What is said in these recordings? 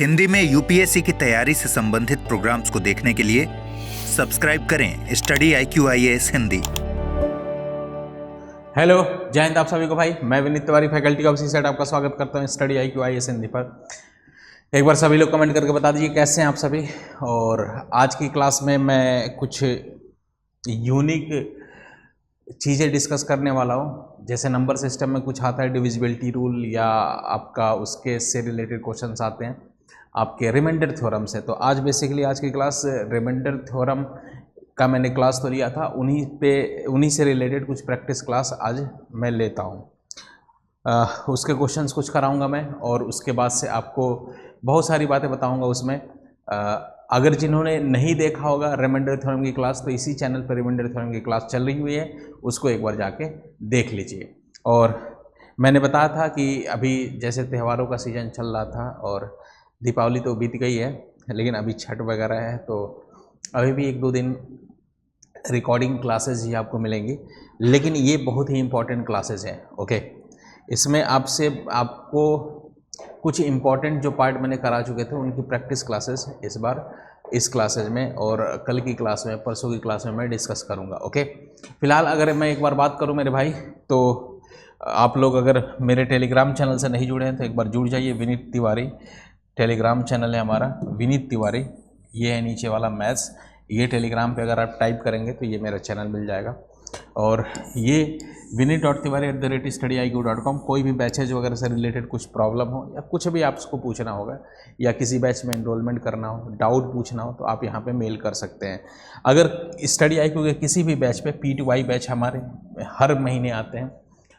हिंदी में यूपीएससी की तैयारी से संबंधित प्रोग्राम्स को देखने के लिए सब्सक्राइब करें स्टडी IQIAS हिंदी। हेलो, जय हिंद आप सभी को भाई। मैं Vineet Tiwari, faculty of CSAT, आपका स्वागत करता हूं स्टडी IQIAS हिंदी पर। एक बार सभी लोग कमेंट करके बता दीजिए कैसे हैं आप सभी। और आज की क्लास में मैं कुछ यूनिक चीज़ें डिस्कस करने वाला हूं। जैसे नंबर सिस्टम में कुछ आता है डिविजिबिलिटी रूल, या आपका उसके से रिलेटेड क्वेश्चंस आते हैं आपके रिमाइंडर थ्योरम से। तो आज बेसिकली आज की क्लास रिमाइंडर थ्योरम का मैंने क्लास तो लिया था, उन्हीं से रिलेटेड कुछ प्रैक्टिस क्लास आज मैं लेता हूँ। उसके क्वेश्चंस कुछ कराऊंगा मैं, और उसके बाद से आपको बहुत सारी बातें बताऊंगा उसमें। अगर जिन्होंने नहीं देखा होगा रिमाइंडर थ्योरम की क्लास, तो इसी चैनल पर रिमाइंडर थ्योरम की क्लास चल रही हुई है, उसको एक बार जाके देख लीजिए। और मैंने बताया था कि अभी जैसे त्योहारों का सीज़न चल रहा था, और दीपावली तो बीत गई है, लेकिन अभी छठ वगैरह है, तो अभी भी एक दो दिन रिकॉर्डिंग क्लासेस ही आपको मिलेंगी। लेकिन ये बहुत ही इम्पॉर्टेंट क्लासेस हैं। ओके, इसमें आपको कुछ इम्पॉर्टेंट जो पार्ट मैंने करा चुके थे उनकी प्रैक्टिस क्लासेस इस बार इस क्लासेज में, और कल की क्लास में, परसों की क्लास में मैं डिस्कस करूँगा। ओके, फिलहाल अगर मैं एक बार बात करूँ मेरे भाई, तो आप लोग अगर मेरे टेलीग्राम चैनल से नहीं जुड़े हैं तो एक बार जुड़ जाइए। विनीत तिवारी टेलीग्राम चैनल है हमारा, विनीत तिवारी, ये है नीचे वाला मैथ्स। ये टेलीग्राम पे अगर आप टाइप करेंगे तो ये मेरा चैनल मिल जाएगा। और ये vinit.tiwari@studyIQ.com। कोई भी बैचेज वगैरह से रिलेटेड कुछ प्रॉब्लम हो, या कुछ भी आपको पूछना होगा, या किसी बैच में एनरोलमेंट करना हो, डाउट पूछना हो, तो आप यहाँ पे मेल कर सकते हैं। अगर स्टडी IQ के किसी भी बैच पे P2I बैच हमारे हर महीने आते हैं,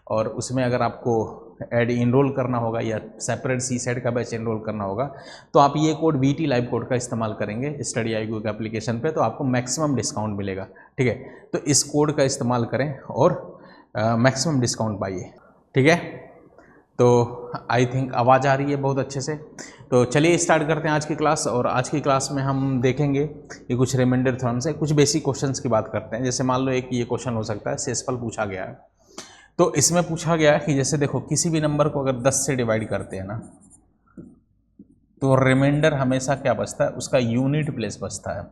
और उसमें अगर आपको इनरोल करना होगा, या सेपरेट सीसेट का बैच इनरोल करना होगा, तो आप ये कोड VT लाइव कोड का इस्तेमाल करेंगे स्टडी IQ के एप्लीकेशन पे, तो आपको मैक्सिमम डिस्काउंट मिलेगा। ठीक है, तो इस कोड का इस्तेमाल करें और मैक्सिमम डिस्काउंट पाइए। ठीक है, तो आई थिंक आवाज़ आ रही है बहुत अच्छे से। तो चलिए स्टार्ट करते हैं आज की क्लास। और आज की क्लास में हम देखेंगे कि कुछ रिमाइंडर थ्योरम से कुछ बेसिक क्वेश्चंस की बात करते हैं। जैसे मान लो एक ये क्वेश्चन हो सकता है, शेषफल पूछा गया है। तो इसमें पूछा गया है कि जैसे देखो, किसी भी नंबर को अगर 10 से डिवाइड करते हैं ना, तो रिमाइंडर हमेशा क्या बचता है, उसका यूनिट प्लेस बचता है।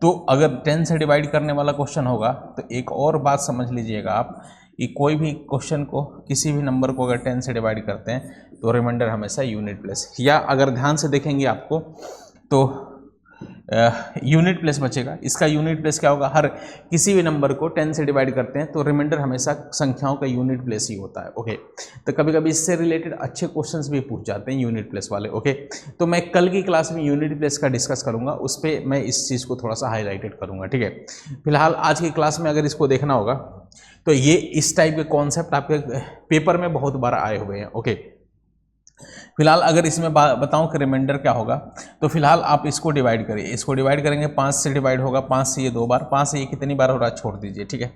तो अगर 10 से डिवाइड करने वाला क्वेश्चन होगा, तो एक और बात समझ लीजिएगा आप कि कोई भी क्वेश्चन को, किसी भी नंबर को अगर 10 से डिवाइड करते हैं तो रिमाइंडर हमेशा यूनिट प्लेस, या अगर ध्यान से देखेंगे आपको तो यूनिट प्लेस बचेगा। इसका यूनिट प्लेस क्या होगा, हर किसी भी नंबर को 10 से डिवाइड करते हैं तो रिमाइंडर हमेशा संख्याओं का यूनिट प्लेस ही होता है। ओके, तो कभी कभी इससे रिलेटेड अच्छे क्वेश्चंस भी पूछ जाते हैं यूनिट प्लेस वाले। ओके, तो मैं कल की क्लास में यूनिट प्लेस का डिस्कस करूंगा, उस पर मैं इस चीज़ को थोड़ा सा हाईलाइटेड करूंगा। ठीक है, फिलहाल आज की क्लास में अगर इसको देखना होगा तो ये इस टाइप के कॉन्सेप्ट आपके पेपर में बहुत बार आए हुए हैं। ओके, फिलहाल अगर इसमें बताऊं कि रिमाइंडर क्या होगा, तो फिलहाल आप इसको डिवाइड करिए। इसको डिवाइड करेंगे, 5 से डिवाइड होगा, 5 से ये 2 बार, 5 से ये कितनी बार हो रहा है छोड़ दीजिए। ठीक है,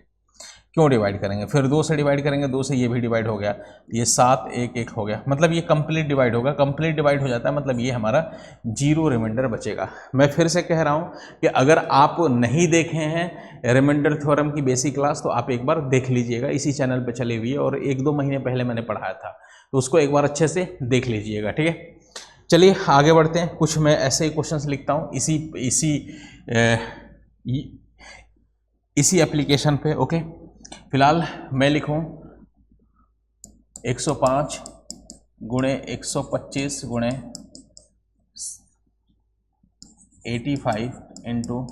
क्यों डिवाइड करेंगे, फिर 2 से डिवाइड करेंगे, 2 से ये भी डिवाइड हो गया, ये 7 1 1 हो गया, मतलब ये कंप्लीट डिवाइड होगा। कंप्लीट डिवाइड हो जाता है मतलब ये हमारा जीरो रिमाइंडर बचेगा। मैं फिर से कह रहा हूँ कि अगर आप नहीं देखे हैं रिमाइंडर थ्योरम की बेसिक क्लास, तो आप एक बार देख लीजिएगा, इसी चैनल पर चली हुई है, और 1-2 महीने पहले मैंने पढ़ाया था, तो उसको एक बार अच्छे से देख लीजिएगा। ठीक है, चलिए आगे बढ़ते हैं। कुछ मैं ऐसे ही क्वेश्चंस लिखता हूँ इसी एप्लीकेशन पे। ओके, फिलहाल मैं लिखूँ 105 गुणे 125 गुणे 85 इंटू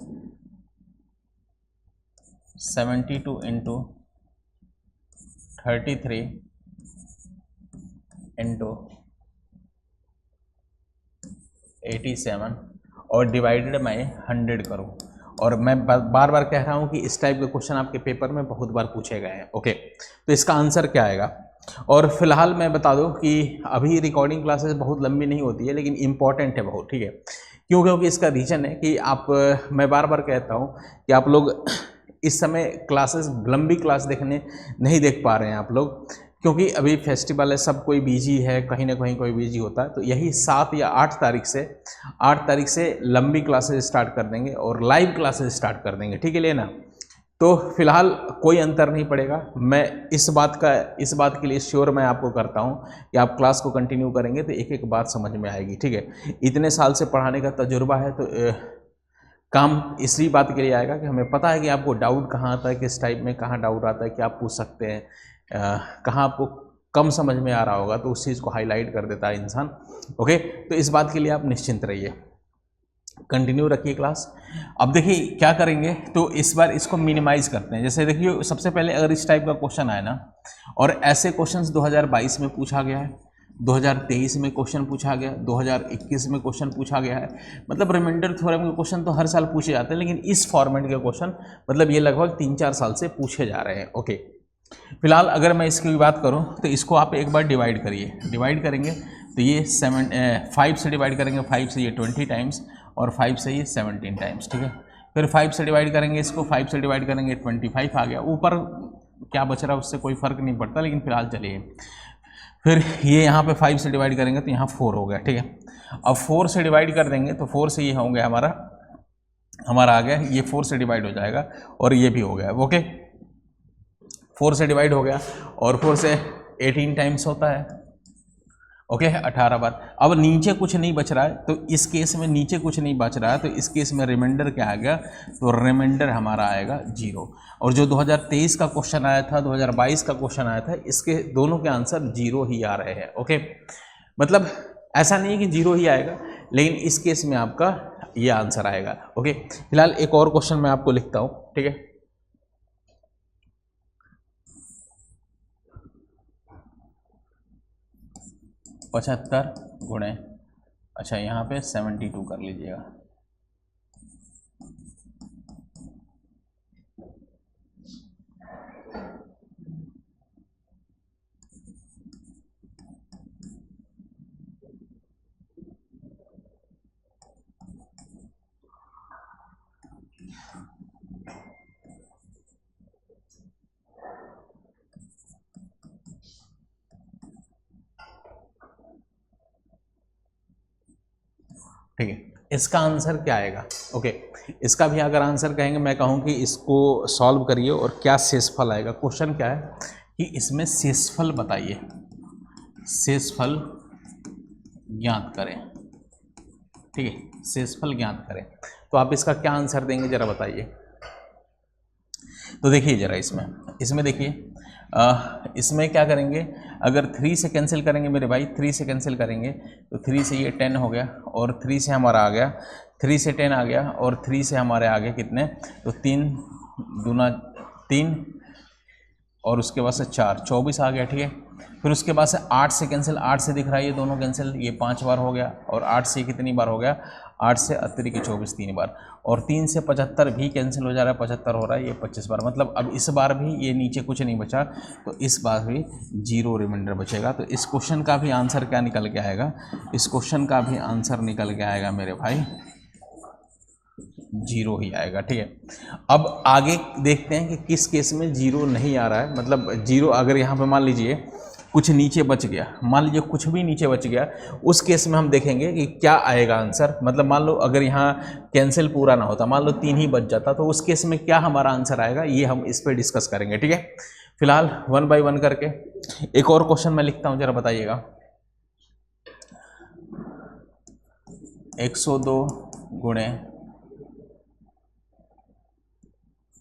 72 इंटू 33 इंटू 87, और डिवाइडेड मैं 100 करूँ। और मैं बार बार कह रहा हूँ कि इस टाइप के क्वेश्चन आपके पेपर में बहुत बार पूछे गए हैं। ओके, तो इसका आंसर क्या आएगा। और फिलहाल मैं बता दूँ कि अभी रिकॉर्डिंग क्लासेस बहुत लंबी नहीं होती है, लेकिन इंपॉर्टेंट है बहुत। ठीक है, क्यों, क्योंकि इसका रीज़न है कि मैं बार बार कहता हूँ कि आप लोग इस समय क्लासेस, लंबी क्लास नहीं देख पा रहे हैं आप लोग, क्योंकि अभी फेस्टिवल है, सब कोई बिजी है, कहीं ना कहीं कोई बिजी होता है। तो यही 7 या 8 तारीख से लंबी क्लासेस स्टार्ट कर देंगे और लाइव क्लासेस स्टार्ट कर देंगे। ठीक है, लेना तो फिलहाल कोई अंतर नहीं पड़ेगा। मैं इस बात के लिए श्योर मैं आपको करता हूँ कि आप क्लास को कंटिन्यू करेंगे तो एक एक बात समझ में आएगी, ठीक है। इतने साल से पढ़ाने का तजुर्बा है तो काम इसी बात के लिए आएगा कि हमें पता है कि आपको डाउट कहाँ आता है, किस टाइप में कहाँ डाउट आता है, क्या आप पूछ सकते हैं, कहाँ आपको कम समझ में आ रहा होगा, तो उस चीज़ को हाईलाइट कर देता है इंसान। ओके, तो इस बात के लिए आप निश्चिंत रहिए, कंटिन्यू रखिए क्लास। अब देखिए क्या करेंगे, तो इस बार इसको मिनिमाइज करते हैं। जैसे देखिए सबसे पहले अगर इस टाइप का क्वेश्चन आए ना, और ऐसे क्वेश्चंस 2022 में पूछा गया है, 2023 में क्वेश्चन पूछा गया, 2021 में क्वेश्चन पूछा गया है, मतलब रिमाइंडर थ्योरम के क्वेश्चन तो हर साल पूछे जाते हैं, लेकिन इस फॉर्मेट के क्वेश्चन मतलब ये लगभग 3-4 साल से पूछे जा रहे हैं। ओके, फिलहाल अगर मैं इसकी बात करूं तो इसको आप एक बार डिवाइड करिए। डिवाइड करेंगे तो ये 5 से डिवाइड करेंगे, 5 से ये 20 टाइम्स और 5 से ये 17 टाइम्स, ठीक है। फिर 5 से डिवाइड करेंगे इसको, 5 से डिवाइड करेंगे 25 आ गया। ऊपर क्या बच रहा है उससे कोई फ़र्क नहीं पड़ता, लेकिन फिलहाल चलिए। फिर ये यहाँ पे 5 से डिवाइड करेंगे तो यहाँ 4 हो गया, ठीक है। अब 4 से डिवाइड कर देंगे तो 4 से ये हो गया हमारा आ गया, ये 4 से डिवाइड हो जाएगा और ये भी हो गया। ओके, 4 से डिवाइड हो गया और 4 से 18 टाइम्स होता है। ओके, 18 बार। अब नीचे कुछ नहीं बच रहा है, तो इस केस में नीचे कुछ नहीं बच रहा है, तो इस केस में रिमाइंडर क्या आ गया, तो रिमाइंडर हमारा आएगा 0। और जो 2023 का क्वेश्चन आया था, 2022 का क्वेश्चन आया था, इसके दोनों के आंसर 0 ही आ रहे हैं। ओके, मतलब ऐसा नहीं है कि 0 ही आएगा, लेकिन इस केस में आपका ये आंसर आएगा। ओके, फिलहाल एक और क्वेश्चन मैं आपको लिखता हूँ, ठीक है। पचहत्तर गुणे, अच्छा यहाँ पे 72 कर लीजिएगा। ठीक है, इसका आंसर क्या आएगा। ओके, इसका भी अगर आंसर कहेंगे, मैं कहूँ कि इसको सॉल्व करिए और क्या शेषफल आएगा। क्वेश्चन क्या है कि इसमें शेषफल बताइए, शेषफल ज्ञात करें, ठीक है, शेषफल ज्ञात करें। तो आप इसका क्या आंसर देंगे जरा बताइए। तो देखिए जरा इसमें देखिए, इसमें क्या करेंगे, अगर 3 से कैंसिल करेंगे मेरे भाई, 3 से कैंसिल करेंगे तो 3 से ये 10 हो गया और 3 से हमारा आ गया, 3 से 10 आ गया और 3 से हमारे आ गए कितने, तो 3 दूना 3 और उसके बाद से 4, 24 आ गया, ठीक है। फिर उसके बाद से 8 से कैंसिल, 8 से दिख रहा है ये दोनों कैंसिल, ये 5 बार हो गया और 8 से कितनी बार हो गया, 8 से अतिरिक्त 24 3 बार, और 3 से 75 भी कैंसिल हो जा रहा है, 75 हो रहा है, ये 25 बार। मतलब अब इस बार भी ये नीचे कुछ नहीं बचा, तो इस बार भी 0 रिमाइंडर बचेगा। तो इस क्वेश्चन का भी आंसर क्या निकल के आएगा, इस क्वेश्चन का भी आंसर निकल के आएगा मेरे भाई 0 ही आएगा, ठीक है। अब आगे देखते हैं कि किस केस में 0 नहीं आ रहा है। मतलब 0 अगर यहाँ पे मान लीजिए कुछ नीचे बच गया, मान लीजिए कुछ भी नीचे बच गया, उस केस में हम देखेंगे कि क्या आएगा आंसर। मतलब मान लो अगर यहाँ कैंसिल पूरा ना होता, मान लो 3 ही बच जाता, तो उस केस में क्या हमारा आंसर आएगा, ये हम इस पर डिस्कस करेंगे, ठीक है। फिलहाल 1 बाय 1 करके एक और क्वेश्चन मैं लिखता हूँ, जरा बताइएगा। 102 गुणे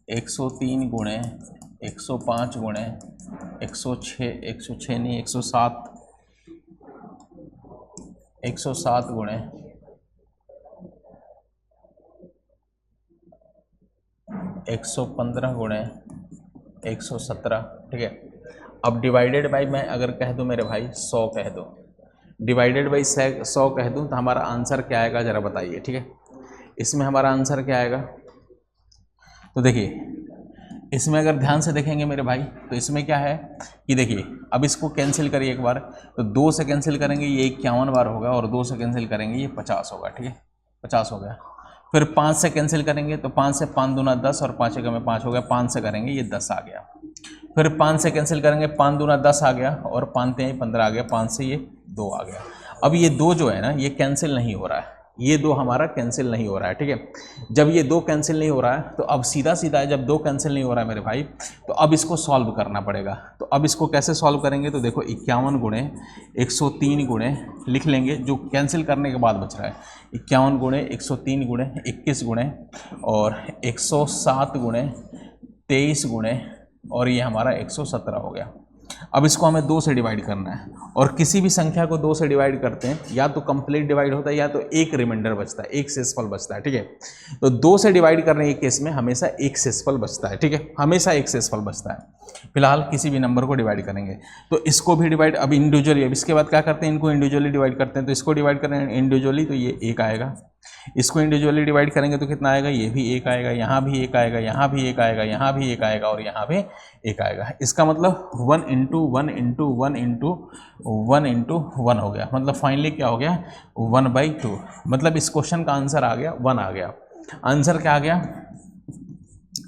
103 गुणे 105 गुणे 106 नहीं 107 गुणे 115 गुणे 117, ठीक है। अब डिवाइडेड बाई मैं अगर कह दूं मेरे भाई 100 कह दूं, डिवाइडेड बाई 100 कह दूं, तो हमारा आंसर क्या आएगा जरा बताइए, ठीक है। इसमें हमारा आंसर क्या आएगा, तो देखिए इसमें अगर ध्यान से देखेंगे मेरे भाई, तो इसमें क्या है कि देखिए अब इसको कैंसिल करिए एक बार, तो 2 से कैंसिल करेंगे ये 51 बार होगा, और 2 से कैंसिल करेंगे ये 50 होगा, ठीक है, 50 हो गया। फिर 5 से कैंसिल करेंगे तो 5 से 5 दूना 10 और 5 एकम में 5 हो गया, 5 से करेंगे ये 10 आ गया। फिर 5 से कैंसिल करेंगे, 5 दूना 10 आ गया और 5 3 15 आ गया, 5 से ये 2 आ गया। अब ये 2 जो है ना, ये कैंसिल नहीं हो रहा है, ये 2 हमारा कैंसिल नहीं हो रहा है, ठीक है। जब ये 2 कैंसिल नहीं हो रहा है तो अब सीधा सीधा है, जब 2 कैंसिल नहीं हो रहा है मेरे भाई, तो अब इसको सॉल्व करना पड़ेगा। तो अब इसको कैसे सॉल्व करेंगे, तो देखो 51 गुणे 103 गुणे लिख लेंगे, जो कैंसिल करने के बाद बच रहा है 51 गुणे 103 गुणे 21 गुणे और 107 गुणे 23 गुणे और ये हमारा 117 हो गया। अब इसको हमें 2 से डिवाइड करना है, और किसी भी संख्या को 2 से डिवाइड करते हैं या तो कंप्लीट डिवाइड होता है या तो एक रिमाइंडर बचता है, एक शेषफल बचता है, ठीक है। तो 2 से डिवाइड करने के केस में हमेशा एक शेषफल बचता है, ठीक है, हमेशा एक शेषफल बचता है। फिलहाल किसी भी नंबर को डिवाइड करेंगे तो इसको भी डिवाइड, अब इंडिविजुअली, अब इसके बाद क्या करते हैं, इनको इंडिविजुअली डिवाइड करते हैं। तो इसको डिवाइड करें इंडिविजुअली तो ये 1 आएगा, इसको इंडिविजुअली डिवाइड करेंगे तो कितना आएगा, ये भी 1 आएगा, यहाँ भी 1 आएगा, यहाँ भी 1 आएगा, यहाँ भी 1 आएगा और यहाँ भी 1 आएगा। इसका मतलब 1 इंटू 1 इंटू 1 इंटू 1 इंटू 1 हो गया, मतलब फाइनली क्या हो गया 1/2। मतलब इस क्वेश्चन का आंसर आ गया 1 आ गया। आंसर क्या आ गया,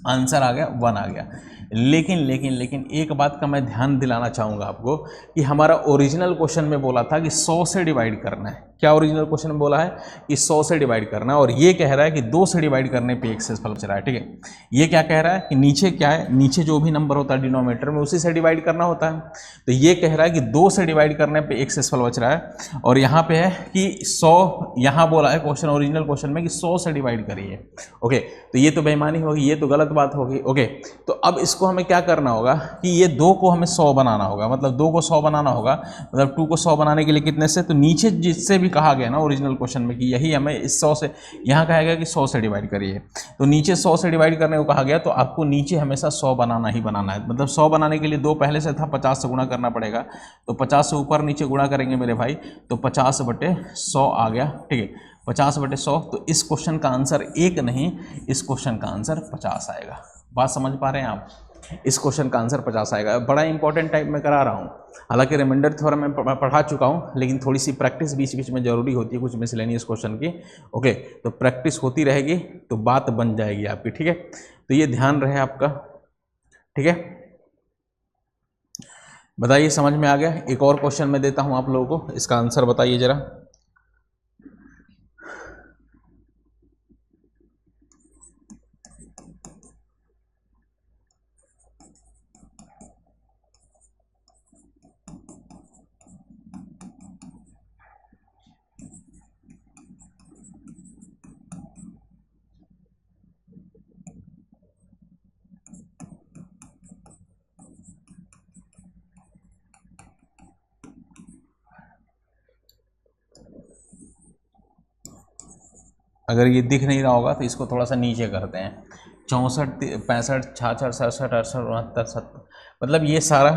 आंसर आ गया 1 आ गया। लेकिन एक बात का मैं ध्यान दिलाना चाहूँगा आपको कि हमारा ओरिजिनल क्वेश्चन में बोला था कि 100 से डिवाइड करना है। क्या ओरिजिनल क्वेश्चन में बोला है कि 100 से डिवाइड करना है, और ये कह रहा है कि 2 से डिवाइड करने पे एक शेषफल बच रहा है, ठीक है। ये क्या कह रहा है कि नीचे क्या है, नीचे जो भी नंबर होता है डिनोमिनेटर में उसी से डिवाइड करना होता है। तो ये कह रहा है कि 2 से डिवाइड करने पे एक शेषफल बच रहा है, और यहाँ पे है कि 100, यहाँ बोला है क्वेश्चन, ओरिजिनल क्वेश्चन में कि 100 से डिवाइड करिए। ओके, तो ये तो बेईमानी होगी, ये तो गलत बात होगी। ओके, तो अब इसको हमें क्या करना होगा कि ये 2 को हमें 100 बनाना होगा, मतलब 2 को 100 बनाना होगा, मतलब 2 को 100 बनाने के लिए कितने से, तो नीचे जिससे भी कहा गया ना ओरिजिनल क्वेश्चन में कि यही हमें इस 100 से, यहाँ कहा गया कि 100 से डिवाइड करिए, तो नीचे 100 से डिवाइड करने को कहा गया, तो आपको नीचे हमेशा 100 बनाना ही बनाना है। मतलब 100 बनाने के लिए 2 पहले से था, 50 से गुणा करना पड़ेगा, तो 50 से ऊपर नीचे गुणा करेंगे मेरे भाई, तो 50/100 आ गया, ठीक है, 50/100। तो इस क्वेश्चन का आंसर 1 नहीं, इस क्वेश्चन का आंसर 50 आएगा। बात समझ पा रहे हैं आप, इस क्वेश्चन का आंसर 50 आएगा। बड़ा इंपॉर्टेंट टाइप में करा रहा हूँ, हालांकि रिमाइंडर थ्योरम में पढ़ा चुका हूँ, लेकिन थोड़ी सी प्रैक्टिस बीच बीच में जरूरी होती है कुछ मिसलेनियस क्वेश्चन की। ओके, तो प्रैक्टिस होती रहेगी तो बात बन जाएगी आपकी, ठीक है। तो ये ध्यान रहे आपका, ठीक है। बताइए समझ में आ गया। एक और क्वेश्चन मैं देता हूँ आप लोगों को, इसका आंसर बताइए जरा। अगर ये दिख नहीं रहा होगा तो इसको थोड़ा सा नीचे करते हैं। 64, 65, 66, 67, 68, 69, 70, मतलब ये सारा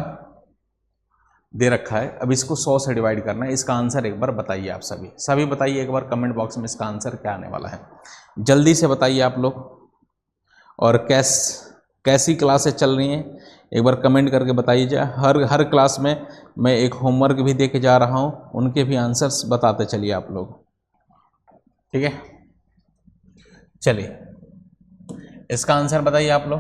दे रखा है। अब इसको 100 से डिवाइड करना है। इसका आंसर एक बार बताइए, आप सभी बताइए एक बार कमेंट बॉक्स में इसका आंसर क्या आने वाला है, जल्दी से बताइए आप लोग। और कैसी क्लासेस चल रही हैं एक बार कमेंट करके बताइए। हर क्लास में मैं एक होमवर्क भी दे के जा रहा हूँ, उनके भी आंसर्स बताते चलिए आप लोग, ठीक है। चलिए इसका आंसर बताइए आप लोग।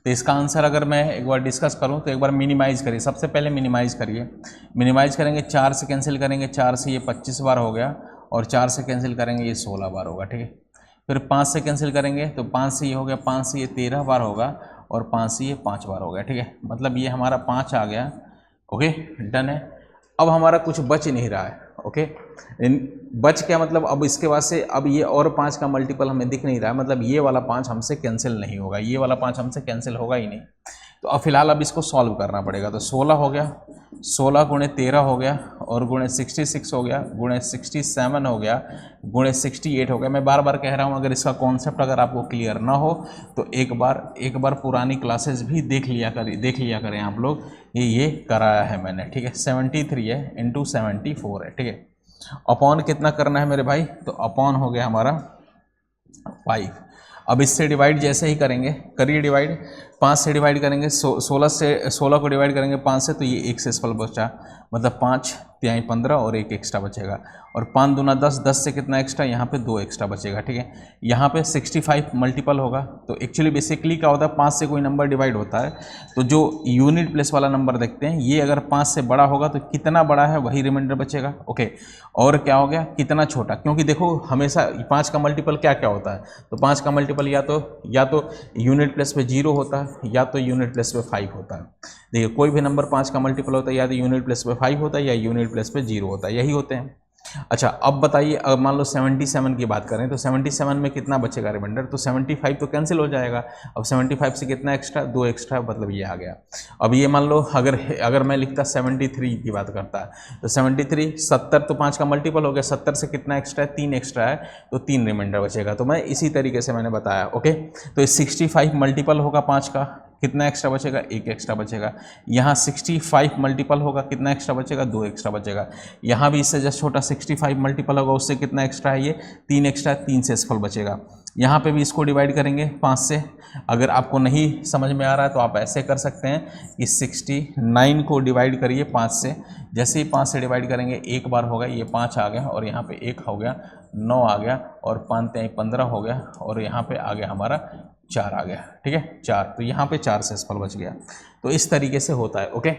तो इसका आंसर अगर मैं एक बार डिस्कस करूं तो एक बार मिनिमाइज़ करिए, सबसे पहले मिनिमाइज़ करिए। मिनिमाइज़ करेंगे, 4 से कैंसिल करेंगे, 4 से ये 25 बार हो गया, और 4 से कैंसिल करेंगे ये 16 बार होगा, ठीक है। फिर 5 से कैंसिल करेंगे तो 5 से ये हो गया, 5 से ये 13 बार होगा, और 5 से ये 5 बार हो गया, ठीक है। मतलब ये हमारा 5 आ गया। ओके, डन है। अब हमारा कुछ बच नहीं रहा है। ओके, बच क्या मतलब, अब इसके बाद से अब ये और 5 का मल्टीपल हमें दिख नहीं रहा है, मतलब ये वाला 5 हमसे कैंसिल नहीं होगा, ये वाला 5 हमसे कैंसिल होगा ही नहीं। तो अब फिलहाल अब इसको सॉल्व करना पड़ेगा। तो 16 हो गया, 16 गुणे 13 हो गया, और गुणे 66 हो गया, गुणे 67 हो गया, गुणे 68 हो गया। मैं बार बार कह रहा हूँ, अगर इसका कॉन्सेप्ट अगर आपको क्लियर ना हो तो एक बार पुरानी क्लासेस भी देख लिया करें आप लोग। ये कराया है मैंने, ठीक है। 73 है इंटू 74 है, ठीक है। अपॉन कितना करना है मेरे भाई, तो अपॉन हो गया हमारा 5। अब इससे डिवाइड जैसे ही करेंगे, करिए डिवाइड। 5 से डिवाइड करेंगे, 16 को डिवाइड करेंगे 5 से, तो ये एक शेषफल बचा, मतलब 5 तिहाई 15 और 1 एक्स्ट्रा बचेगा, और 5 दूना 10, 10 से कितना एक्स्ट्रा, यहाँ पे 2 एक्स्ट्रा बचेगा, ठीक है। यहाँ पे 65 मल्टीपल होगा, तो एक्चुअली बेसिकली क्या होता है, 5 से कोई नंबर डिवाइड होता है तो जो यूनिट प्लेस वाला नंबर देखते हैं, ये अगर 5 से बड़ा होगा तो कितना बड़ा है वही रिमाइंडर बचेगा, ओके। और क्या हो गया, कितना छोटा, क्योंकि देखो हमेशा 5 का मल्टीपल क्या क्या होता है, तो 5 का मल्टीपल या तो यूनिट प्लेस पे 0 होता है या तो यूनिट प्लेस पे 5 होता है। देखिए कोई भी नंबर 5 का मल्टीपल होता है या तो यूनिट प्लेस पे 5 होता है या यूनिट प्लेस पे 0 होता है, यही होते हैं। अच्छा अब बताइए, अब मान लो 77 की बात करें तो 77 में कितना बचेगा रिमाइंडर, तो 75 तो कैंसिल हो जाएगा। अब 75 से कितना एक्स्ट्रा, 2 एक्स्ट्रा, मतलब ये आ गया। अब ये मान लो अगर मैं लिखता 73 की बात करता है तो 73, 70 तो 5 का मल्टीपल हो गया, 70 से कितना एक्स्ट्रा है, 3 एक्स्ट्रा है, तो 3 रिमाइंडर बचेगा। तो मैं इसी तरीके से मैंने बताया, ओके। तो 65 मल्टीपल होगा 5 का, कितना एक्स्ट्रा बचेगा, 1 एक्स्ट्रा बचेगा। यहाँ 65 मल्टीपल होगा, कितना एक्स्ट्रा बचेगा, 2 एक्स्ट्रा बचेगा। यहाँ भी इससे जस्ट छोटा 65 मल्टीपल होगा, उससे कितना एक्स्ट्रा है, ये 3 एक्स्ट्रा, 3 से सफल बचेगा। यहाँ पे भी इसको डिवाइड करेंगे 5 से। अगर आपको नहीं समझ में आ रहा है तो आप ऐसे कर सकते हैं कि 69 को डिवाइड करिए 5 से। जैसे ही 5 से डिवाइड करेंगे एक बार होगा, ये 5 आ गया और यहाँ पे 1 हो गया, 9 आ गया, और 5 तिहाई 15 हो गया, और यहाँ पे आ गया हमारा 4 आ गया, ठीक है 4। तो यहाँ पे 4 से सफल बच गया। तो इस तरीके से होता है, ओके।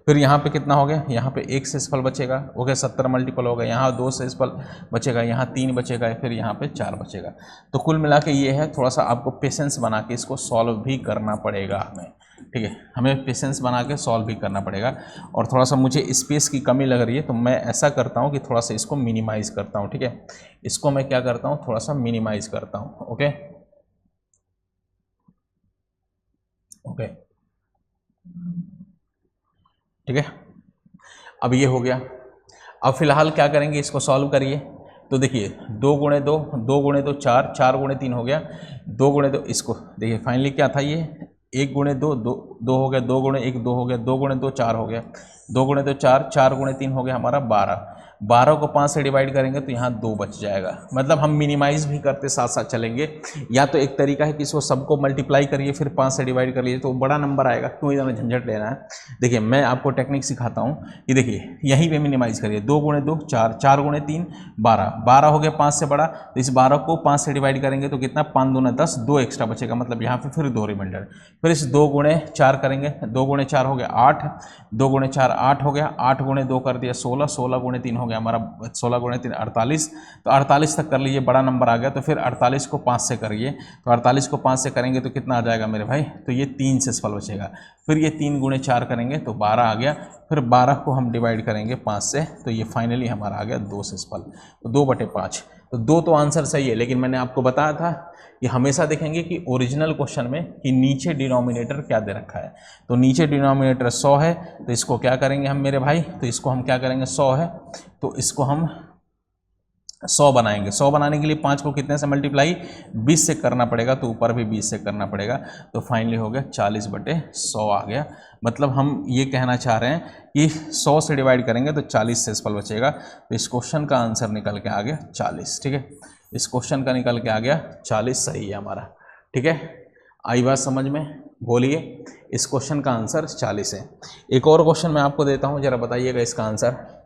फिर यहाँ पे कितना हो गया, यहाँ पे 1 से सफल बचेगा, ओके। 70 मल्टीपल हो गया, यहाँ 2 से सफल बचेगा, यहाँ 3 बचेगा, फिर यहाँ पे 4 बचेगा। तो कुल मिला के ये है, थोड़ा सा आपको पेशेंस बना के इसको सॉल्व भी करना पड़ेगा हमें, ठीक है। हमें पेशेंस बना के सॉल्व भी करना पड़ेगा। और थोड़ा सा मुझे स्पेस की कमी लग रही है तो मैं ऐसा करता हूँ कि थोड़ा सा इसको मिनिमाइज़ करता हूँ, ठीक है। इसको मैं क्या करता हूँ, थोड़ा सा मिनिमाइज़ करता हूँ, ओके ओके, ठीक है। अब ये हो गया। अब फिलहाल क्या करेंगे, इसको सॉल्व करिए। तो देखिए 2 गुणे 2, 2 गुणे 2 4, 4 गुणे 3 हो गया, 2 गुणे 2, इसको देखिए फाइनली क्या था, ये 1 गुणे 2, 2 हो गया, 2 गुणे 1 2 हो गया, 2 गुणे 2 4 हो गया, 2 गुणे 2 4, 4 गुणे 3 हो गया हमारा 12। 12 को 5 से डिवाइड करेंगे तो यहाँ 2 बच जाएगा। मतलब हम मिनिमाइज भी करते साथ साथ चलेंगे। या तो एक तरीका है कि इसको सबको मल्टीप्लाई करिए फिर 5 से डिवाइड कर लीजिए तो बड़ा नंबर आएगा, क्यों इतना झंझट लेना है। देखिए मैं आपको टेक्निक सिखाता हूँ कि देखिए यहीं पे मिनिमाइज करिए, 2 गुणे 2 4, 4 गुणे 3 12, 12 हो गया 5 से बड़ा, तो इस 12 को 5 से डिवाइड करेंगे तो कितना, 5 दूना 10, 2 एक्स्ट्रा बचेगा, मतलब यहाँ पे फिर 2 रिमाइंडर। फिर इस 2 गुणे 4 करेंगे, 2 गुणे 4 हो गया 8, 2 गुणे 4 8 हो गया, 8 गुणे 2 कर दिया 16, 16 गुणे 3 हो गया हमारा 16 गुणे 3 48, तो 48 तक कर लीजिए, बड़ा नंबर आ गया। तो फिर 48 को 5 से करिए, तो 48 को 5 से करेंगे तो कितना आ जाएगा मेरे भाई, तो ये 3 से सफल बचेगा। फिर ये 3 गुणे 4 करेंगे तो 12 आ गया, फिर 12 को हम डिवाइड करेंगे 5 से तो ये फाइनली हमारा आ गया 2 से सफल, तो 2/5। तो 2 तो आंसर सही है, लेकिन मैंने आपको बताया था कि हमेशा देखेंगे कि ओरिजिनल क्वेश्चन में कि नीचे डिनोमिनेटर क्या दे रखा है। तो नीचे डिनोमिनेटर 100 है, तो इसको क्या करेंगे हम मेरे भाई, तो इसको हम क्या करेंगे, 100 है तो इसको हम 100 बनाएंगे। 100 बनाने के लिए 5 को कितने से मल्टीप्लाई, 20 से करना पड़ेगा, तो ऊपर भी 20 से करना पड़ेगा। तो फाइनली हो गया 40/100 आ गया। मतलब हम ये कहना चाह रहे हैं कि 100 से डिवाइड करेंगे तो 40 से सफल बचेगा। तो इस क्वेश्चन का आंसर निकल के आ गया 40, ठीक है। इस क्वेश्चन का निकल के आ गया 40 सही है हमारा, ठीक है। आई बात समझ में, बोलिए। इस क्वेश्चन का आंसर 40 है। एक और क्वेश्चन मैं आपको देता हूँ, जरा बताइएगा इसका आंसर।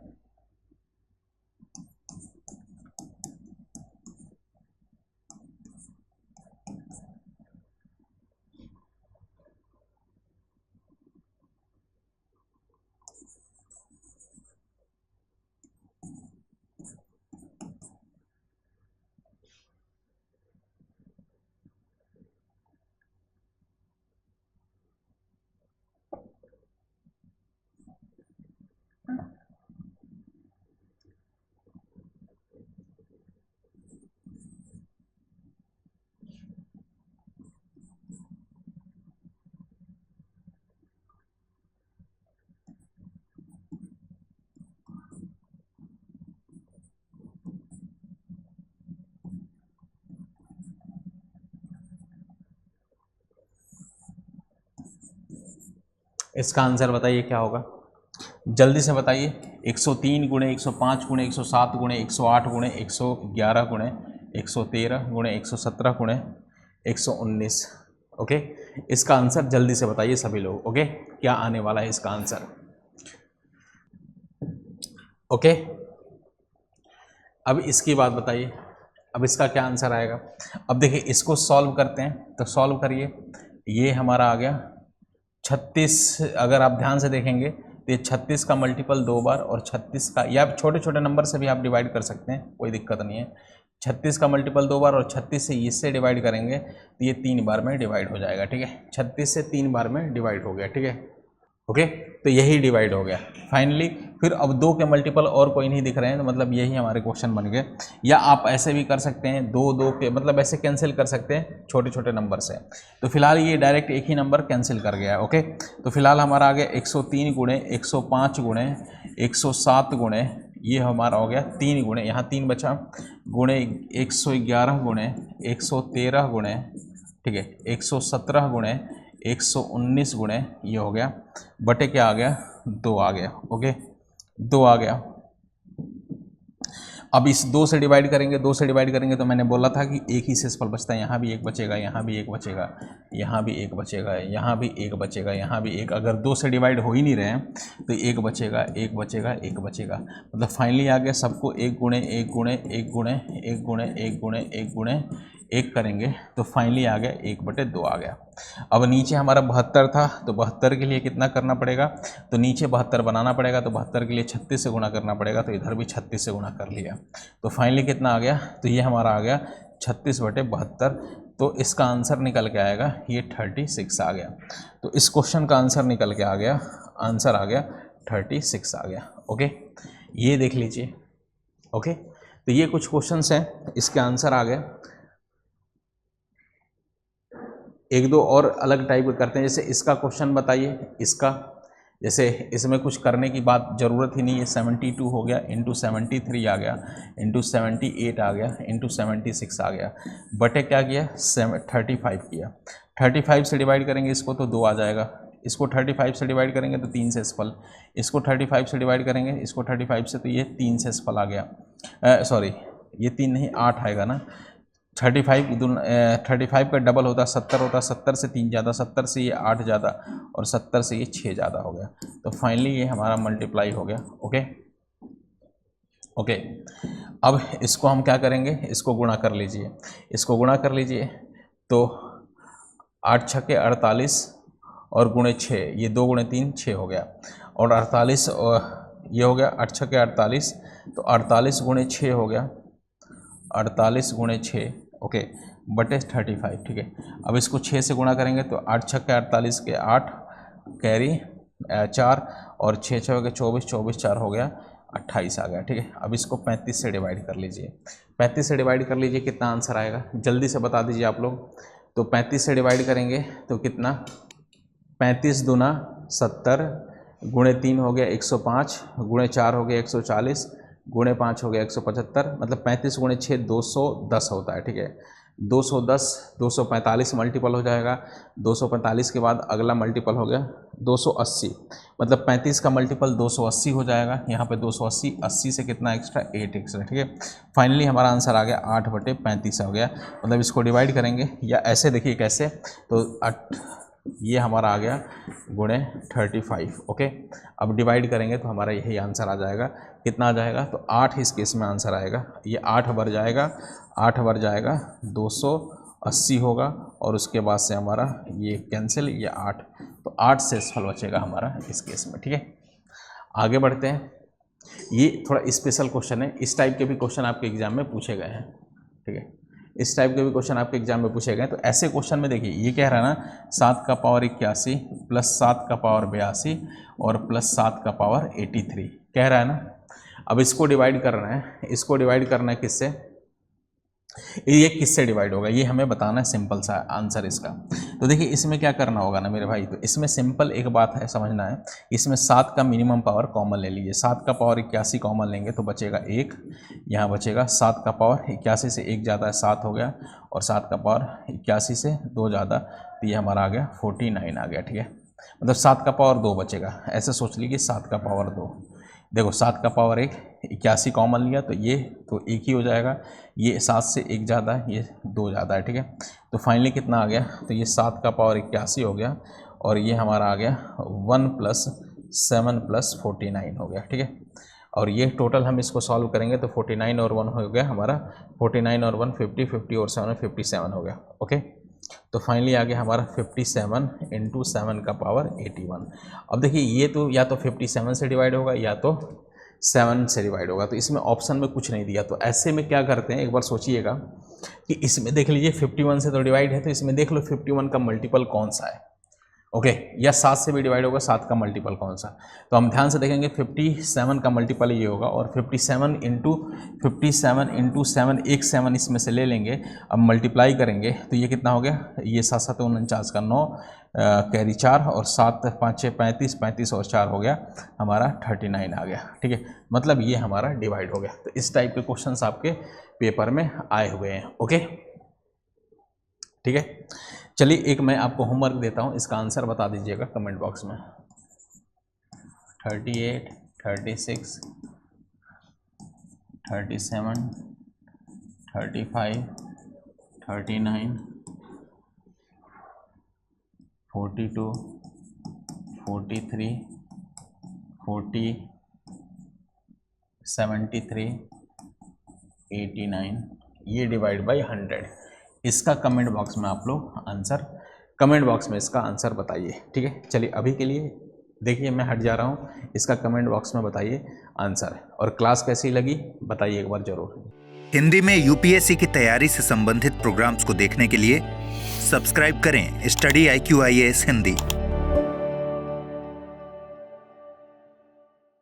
इसका आंसर बताइए क्या होगा, जल्दी से बताइए। 103 गुणे 105 गुणे 107 गुणे 108 गुणे 111 गुणे 113 गुणे 117 गुणे 119, ओके। इसका आंसर जल्दी से बताइए सभी लोग, ओके। क्या आने वाला है इसका आंसर। ओके, अब इसकी बात बताइए, अब इसका क्या आंसर आएगा। अब देखिए इसको सॉल्व करते हैं, तो सॉल्व करिए। ये हमारा आ गया 36, अगर आप ध्यान से देखेंगे तो ये 36 का मल्टीपल 2 बार और 36 का, या छोटे छोटे नंबर से भी आप डिवाइड कर सकते हैं, कोई दिक्कत नहीं है। 36 का मल्टीपल 2 बार और 36 से इससे डिवाइड करेंगे तो ये 3 बार में डिवाइड हो जाएगा, ठीक है। 36 से 3 बार में डिवाइड हो गया, ठीक है। ओके, तो यही डिवाइड हो गया फाइनली। फिर अब 2 के मल्टीपल और कोई नहीं दिख रहे हैं, तो मतलब यही हमारे क्वेश्चन बन गए। या आप ऐसे भी कर सकते हैं, 2 के मतलब ऐसे कैंसिल कर सकते हैं छोटे छोटे नंबर से। तो फिलहाल ये डायरेक्ट एक ही नंबर कैंसिल कर गया। ओके, तो फिलहाल हमारा आ गया 103 गुणे 105 गुणे 107 गुणे, ये हमारा हो गया 3 गुणे, यहाँ 3 बचा, गुणे 111 गुणे 113 गुणे, ठीक है, 117 गुणे 119 गुणे, ये हो गया, बटे क्या आ गया, 2 आ गया। ओके, 2 आ गया। अब इस 2 से डिवाइड करेंगे, 2 से डिवाइड करेंगे तो मैंने बोला था कि एक ही शेषफल बचता है, यहाँ भी एक बचेगा, यहाँ भी एक बचेगा, यहाँ भी एक बचेगा, यहाँ भी एक बचेगा, यहाँ भी एक। अगर 2 से डिवाइड हो ही नहीं रहे हैं तो एक बचेगा, एक बचेगा, एक बचेगा, मतलब फाइनली आ गया सबको 1 गुणे 1 गुणे 1 गुणे 1 गुणे 1 गुणे 1 गुणे 1 करेंगे तो फाइनली आ गया 1/2 आ गया। अब नीचे हमारा 72 था, तो 72 के लिए कितना करना पड़ेगा, तो नीचे 72 बनाना पड़ेगा, तो 72 के लिए 36 से गुणा करना पड़ेगा, तो इधर भी 36 से गुणा कर लिया, तो फाइनली कितना आ गया, तो ये हमारा आ गया 36/72। तो इसका आंसर निकल के आएगा ये 36 आ गया। तो इस क्वेश्चन का आंसर निकल के आ गया, आंसर आ गया 36 आ गया। ओके, ये देख लीजिए। ओके, तो ये कुछ क्वेश्चंस हैं, इसके आंसर आ गए। एक दो और अलग टाइप के करते हैं, जैसे इसका क्वेश्चन बताइए, इसका जैसे इसमें कुछ करने की बात ज़रूरत ही नहीं है। 72 हो गया, इंटू 73 आ गया, इंटू 78 आ गया, इंटू 76 आ गया, बटे क्या किया 35 किया। 35 से डिवाइड करेंगे इसको तो 2 आ जाएगा, इसको 35 से डिवाइड करेंगे तो 3 शेषफल, इसको 35 से डिवाइड करेंगे इसको 35 से, तो ये 3 शेषफल आ गया। सॉरी, ये 3 नहीं 8 आएगा ना। 35 का डबल होता 70 होता, 70 से 3 ज़्यादा, 70 से ये 8 ज़्यादा और 70 से ये 6 ज़्यादा हो गया, तो फाइनली ये हमारा मल्टीप्लाई हो गया। ओके ओके, अब इसको हम क्या करेंगे, इसको गुणा कर लीजिए, इसको गुणा कर लीजिए, तो 8 छक्के 48 और गुणे 6, ये 2 गुणे 3 6 हो गया, और 48 ये हो गया 8 छक्के 48, तो 48 गुणे 6 हो गया, 48 गुणे 6, ओके, बटे 35, ठीक है। अब इसको 6 से गुणा करेंगे तो 8 छक्के 48 के 8 कैरी 4 और 6 6 के 24, 24 4 हो गया 28 आ गया, ठीक है। अब इसको 35 से डिवाइड कर लीजिए, 35 से डिवाइड कर लीजिए, कितना आंसर आएगा जल्दी से बता दीजिए आप लोग। तो 35 से डिवाइड करेंगे तो कितना, 35 दूना 70, गुणे 3 हो गया 105, गुणे 4 हो गया 140, गुणे 5 हो गया 175, मतलब 35 गुणे 6 210 होता है, ठीक है। 210, 245 मल्टीपल हो जाएगा, 245 के बाद अगला मल्टीपल हो गया 280, मतलब 35 का मल्टीपल 280 हो जाएगा, यहाँ पे 280, 80 से कितना एक्स्ट्रा 8 एक्स्ट्रा, ठीक है। फाइनली हमारा आंसर आ गया 8/35 हो गया, मतलब इसको डिवाइड करेंगे या ऐसे देखिए कैसे, तो ये हमारा आ गया गुणे 35। ओके, अब डिवाइड करेंगे तो हमारा यही आंसर आ जाएगा, कितना आ जाएगा, तो 8 इस केस में आंसर आएगा, ये 8 बार जाएगा, 8 बार जाएगा 280 होगा, और उसके बाद से हमारा ये कैंसिल, ये 8, तो 8 शेषफल बचेगा हमारा इस केस में, ठीक है। आगे बढ़ते हैं, ये थोड़ा स्पेशल क्वेश्चन है, इस टाइप के भी क्वेश्चन आपके एग्जाम में पूछे गए हैं, ठीक है, इस टाइप के भी क्वेश्चन आपके एग्जाम में पूछे गए। तो ऐसे क्वेश्चन में देखिए ये कह रहा है ना 7 का पावर 81 प्लस 7 का पावर 82 और प्लस 7 का पावर 83 कह रहा है ना। अब इसको डिवाइड करना है, इसको डिवाइड करना है किससे, ये किससे डिवाइड होगा ये हमें बताना है, सिंपल सा आंसर इसका। तो देखिए इसमें क्या करना होगा ना मेरे भाई, तो इसमें सिंपल एक बात है समझना है, इसमें 7 का मिनिमम पावर कॉमन ले लीजिए, 7 का पावर 81 कॉमन लेंगे तो बचेगा 1, यहाँ बचेगा 7 का पावर 81 से 1 ज़्यादा है 7 हो गया, और 7 का पावर 81 से 2 ज़्यादा, तो ये हमारा आ गया 49 आ गया, ठीक है। मतलब 7 का पावर 2 बचेगा, ऐसे सोच लीजिए 7 का पावर 2, देखो 7 का पावर 1, 81 कॉमन लिया तो ये तो 1 ही हो जाएगा, ये 7 से 1 ज़्यादा है, ये 2 ज़्यादा है, ठीक है। तो फाइनली कितना आ गया, तो ये 7 का पावर 81 हो गया, और ये हमारा आ गया 1 + 7 + 49 हो गया, ठीक है। और ये टोटल हम इसको सॉल्व करेंगे तो 49 और 1 हो गया हमारा 49 और 1 50, 50 और 7 57 हो गया। ओके, तो फाइनली आ गया हमारा 57 इंटू 7 का पावर 81। अब देखिए ये तो या तो 57 से डिवाइड होगा या तो 7 से डिवाइड होगा, तो इसमें ऑप्शन में कुछ नहीं दिया। तो ऐसे में क्या करते हैं, एक बार सोचिएगा कि इसमें देख लीजिए 51 से तो डिवाइड है, तो इसमें देख लो 51 का मल्टीपल कौन सा है। ओके, या 7 से भी डिवाइड होगा, 7 का मल्टीपल कौन सा। तो हम ध्यान से देखेंगे 57 का मल्टीपल ये होगा, और 57 इंटू 7 एक 7 इसमें से ले लेंगे। अब मल्टीप्लाई करेंगे तो ये कितना हो गया, ये 7 7 49 का 9 कैरी 4 और 7 5 6 35, 35 और 4 हो गया हमारा 39 आ गया। ठीक है, मतलब ये हमारा डिवाइड हो गया। तो इस टाइप के क्वेश्चंस आपके पेपर में आए हुए हैं। ओके, ठीक है, चलिए एक मैं आपको होमवर्क देता हूँ, इसका आंसर बता दीजिएगा कमेंट बॉक्स में। 38, 36, 37, 35, 39, 42, 43, 40, 73, 89, ये डिवाइड बाई 100। इसका कमेंट बॉक्स में आप लोग आंसर, कमेंट बॉक्स में इसका आंसर बताइए। ठीक है, चलिए अभी के लिए देखिए मैं हट जा रहा हूँ, इसका कमेंट बॉक्स में बताइए आंसर, और क्लास कैसी लगी बताइए एक बार जरूर। हिंदी में यूपीएससी की तैयारी से संबंधित प्रोग्राम्स को देखने के लिए सब्सक्राइब करें स्टडी IQ IAS हिंदी।